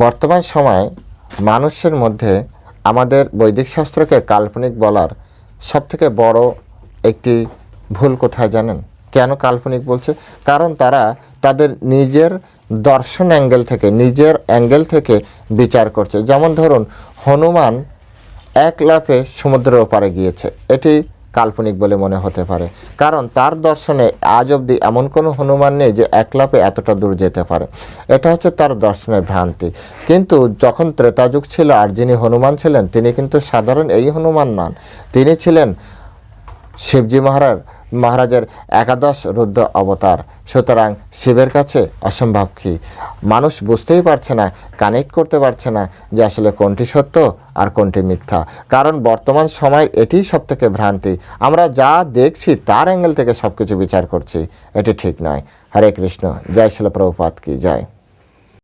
বর্তমান সময়ে মানুষের মধ্যে আমাদের বৈদিক শাস্ত্রকে কাল্পনিক বলার সবথেকে বড় একটি ভুল কোথায় জানেন? কেন কাল্পনিক বলছে? কারণ তারা তাদের নিজের দর্শন অ্যাঙ্গেল থেকে বিচার করছে। যেমন ধরুন, হনুমান এক লাফে সমুদ্রের ওপারে গিয়েছে, এটি কাল্পনিক বলে মনে হতে পারে, কারণ তার দর্শনে আজ অবধি এমন কোনো হনুমান নেই যে এক লাফে এতটা দূর যেতে পারে। এটা হচ্ছে তার দর্শনের ভ্রান্তি। কিন্তু যখন ত্রেতাযুগ ছিল আর যিনি হনুমান ছিলেন তিনি কিন্তু সাধারণ এই হনুমান নন, তিনি ছিলেন শিবজি মহারাজের একাদশ রুদ্র অবতার। সুতরাং শিবের কাছে অসম্ভব কি? মানুষ বুঝতেই পারছে না, কানেক্ট করতে পারছে না যে আসলে কোনটি সত্য আর কোনটি মিথ্যা। কারণ বর্তমান সময় এটিই সবথেকে ভ্রান্তি। আমরা যা দেখছি তার অ্যাঙ্গেল থেকে সব কিছু বিচার করছি, এটি ঠিক নয়। হরে কৃষ্ণ। জয় শিল প্রভুপাদ কি জয়।